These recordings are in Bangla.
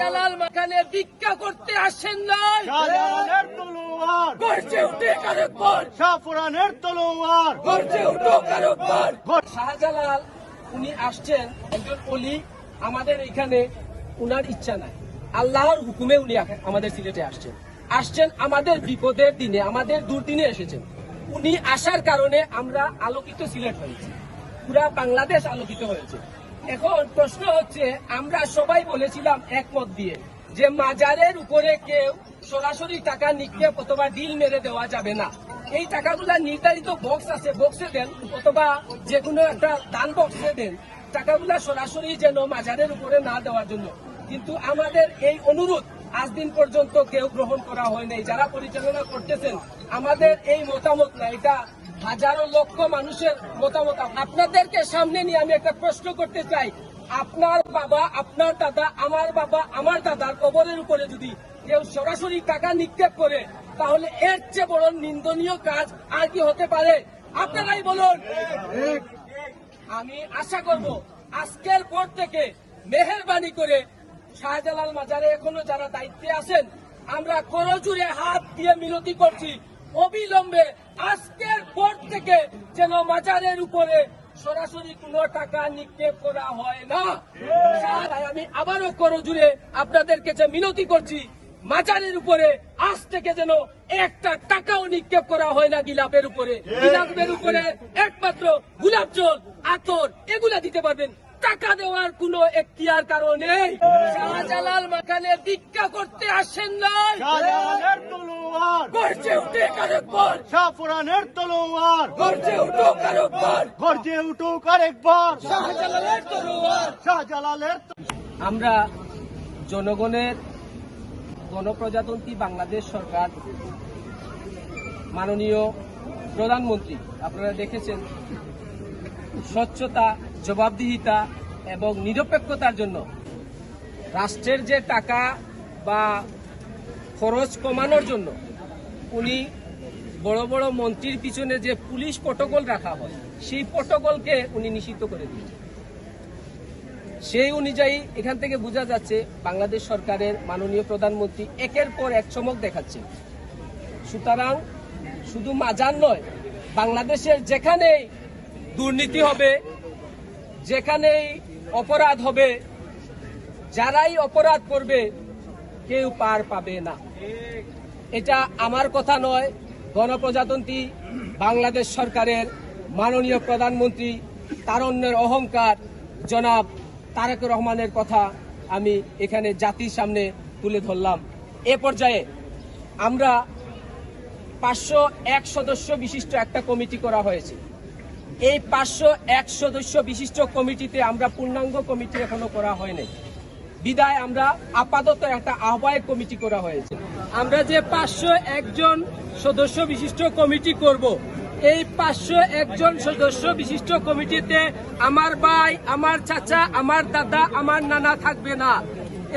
শাহজালাল মাখানে ভিক্ষা করতে আসেন নাই, শাহজালালের তলোয়ার গর্জে উঠে কারকবার, শাহপুরানের তলোয়ার গর্জে উঠো কারকবার। শাহজালাল উনি আসছেন একজন অলি, আমাদের এখানে উনার ইচ্ছা নাই, আল্লাহর হুকুমে উনি আমাদের সিলেটে আসছেন আমাদের বিপদের দিনে, আমাদের দুর্দিনে এসেছেন। উনি আসার কারণে আমরা আলোকিত সিলেট হয়েছি, পুরা বাংলাদেশ আলোকিত হয়েছে। এখন প্রশ্ন হচ্ছে, আমরা সবাই বলেছিলাম একমত দিয়ে যে মাজারের উপরে কেউ সরাসরি টাকা নিক্ষেপ অথবা ডিল মেরে দেওয়া যাবে না। এই টাকাগুলা নির্ধারিত বক্স আছে, বক্সে দেন অথবা যে কোনো একটা দান বক্সে দেন, টাকাগুলা সরাসরি যেন মাজারের উপরে না দেওয়ার জন্য। কিন্তু আমাদের এই অনুরোধ আজ দিন পর্যন্ত কেউ গ্রহণ করা হয় নাই। যারা পরিচালনা করতেছেন, আমাদের এই মতামত না, এটা হাজারো লক্ষ মানুষের মতামত। আপনাদেরকে সামনে নিয়ে আমি একটা প্রশ্ন করতে চাই, আপনার বাবা, আপনার দাদা, আমার বাবা, আমার দাদার কবরের উপরে যদি কেউ সরাসরি টাকা নিক্ষেপ করে, তাহলে এর চেয়ে বড় নিন্দনীয় কাজ আর কি হতে পারে? আপনারাই বলুন। আমি আশা করব আজকের পর থেকে মেহেরবানি করে শাহজালাল মাজারে এখনো যারা দায়িত্বে আছেন, আমরা করজোড়ে হাত দিয়ে মিনতি করছি, অবিলম্বে আজকের পর থেকে যেন মাজারের উপরে সরাসরি কোনো টাকা নিক্ষেপ করা হয় না। আমি আবারও করজোড়ে আপনাদের কাছে মিনতি করছি, মাজারের উপরে আজ থেকে যেন একটা টাকাও নিক্ষেপ করা হয় না গিলাপের উপরে। গিলাপের উপরে একমাত্র গোলাপ জল, আতর এগুলা দিতে পারবেন, টাকা দেওয়ার কোনো এখতিয়ার কারণ নেই। শাহজালাল মাখানে ভিক্ষা করতে আসেন নাই, শাহজালালের তলোয়ার গর্জে উঠে কারকবার, শাহপুরানের তলোয়ার গর্জে উঠো কারকবার, গর্জে উঠুক আরেকবার শাহজালালের তলোয়ার। শাহজালালের আমরা জনগণের গণপ্রজাতন্ত্রী বাংলাদেশ সরকার, মাননীয় প্রধানমন্ত্রী, আপনারা দেখেছেন স্বচ্ছতা, জবাবদিহিতা এবং নিরপেক্ষতার জন্য রাষ্ট্রের যে টাকা বা খরচ কমানোর জন্য উনি বড় বড় মন্ত্রীর পিছনে যে পুলিশ প্রটোকল রাখা হয়, সেই প্রটোকলকে উনি নিষিদ্ধ করে দিয়েছেন। সেই অনুযায়ী এখান থেকে বোঝা যাচ্ছে বাংলাদেশ সরকারের মাননীয় প্রধানমন্ত্রী একের পর এক চমক দেখাচ্ছেন। সুতরাং শুধু মাজার নয়, বাংলাদেশের যেখানেই দুর্নীতি হবে, যেখানেই অপরাধ হবে, যারাই অপরাধ করবে কেউ পার পাবে না। এটা আমার কথা নয়, গণপ্রজাতন্ত্রী বাংলাদেশ সরকারের মাননীয় প্রধানমন্ত্রী তারুণ্যের অহংকার জনাব তারেক রহমানের কথা আমি এখানে জাতির সামনে তুলে ধরলাম। এ পর্যায়ে আমরা 501 সদস্য বিশিষ্ট একটা কমিটি করা হয়েছে। এই 501 সদস্য বিশিষ্ট কমিটিতে আমরা পূর্ণাঙ্গ কমিটি এখনো করা হয়নি, বিদায় আমরা আপাতত একটা আহ্বায়ক কমিটি করা হয়েছে। আমরা যে 501 জন সদস্য বিশিষ্ট কমিটি করব, এই 501 জন সদস্য বিশিষ্ট কমিটিতে আমার ভাই, আমার চাচা, আমার দাদা, আমার নানা থাকবে না।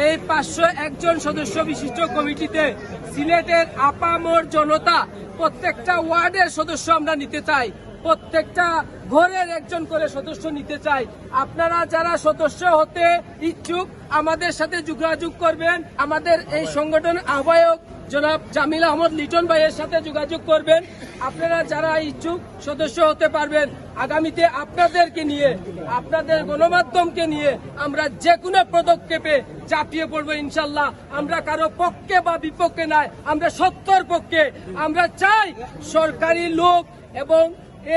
এই 501 জন সদস্য বিশিষ্ট কমিটিতে সিলেটের আপামর জনতা, প্রত্যেকটা ওয়ার্ডের সদস্য আমরা নিতে চাই, প্রত্যেকটা ঘরের একজন করে সদস্য নিতে চাই। আপনারা যারা সদস্য হতে ইচ্ছুক আমাদের সাথে যোগাযোগ করবেন। আমাদের এই সংগঠনের আহ্বায়ক জনাব জামিল আহমদ লিটন ভাইয়ের সাথে যোগাযোগ করবেন। আপনারা যারা ইচ্ছুক সদস্য হতে পারবেন। আগামীতে আপনাদেরকে নিয়ে, আপনাদের গণমাধ্যমকে নিয়ে আমরা যে কোনো পদক্ষেপে ঝাঁপিয়ে পড়বো ইনশাল্লাহ। আমরা কারো পক্ষে বা বিপক্ষে নয়, আমরা সত্যর পক্ষে। আমরা চাই সরকারি লোক এবং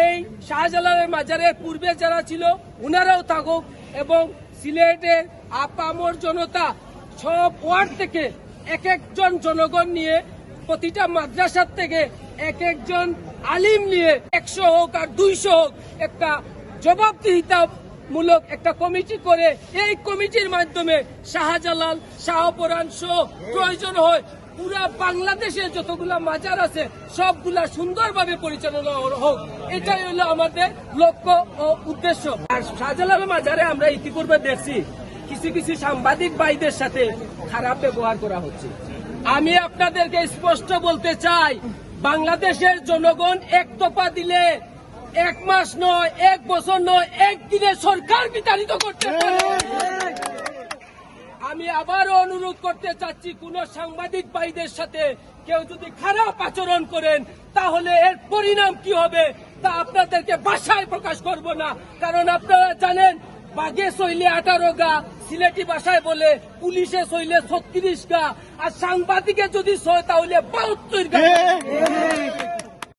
এই শাহজালালের মাজারের পূর্বে যারা ছিল উনারাও থাকুক, এবং সিলেটের আপামর জনতা সব ওয়ার্ড থেকে এক একজন জনগণ নিয়ে, প্রতিটা মাদ্রাসার থেকে এক একজন আলিম নিয়ে 100 হোক আর 200 হোক, একটা জবাবদিহিতামূলক একটা কমিটি করে এই কমিটির মাধ্যমে শাহজালাল, শাহপুরান সহ প্রয়োজন হয় পুরা বাংলাদেশে যতগুলা মাজার আছে সবগুলা সুন্দরভাবে পরিচালনা হোক। এটাই হলো আমাদের লক্ষ্য ও উদ্দেশ্য। আর শাহজালাল মাজারে আমরা ইতিপূর্বে দেখছি কিছু কিছু সাংবাদিক ভাইদের সাথে খারাপ ব্যবহার করা হচ্ছে। আমি আপনাদেরকে স্পষ্ট বলতে চাই, বাংলাদেশের জনগণ এক দফা দিলে 1 মাস নয়, 1 বছর নয়, একদিনে সরকার বিতাড়িত করতে পারে। আমি আবারও অনুরোধ করতে চাচ্ছি, কোন সাংবাদিক ভাইদের সাথে কেউ যদি খারাপ আচরণ করেন তাহলে এর পরিণাম কি হবে তা আপনাদেরকে ভাষায় প্রকাশ করব না। কারণ আপনারা জানেন, বাঘে সইলে 18 গা, সিলেটি ভাষায় বলে পুলিশে সইলে 36 গা, আর সাংবাদিকে যদি সয় তাহলে 72 গা।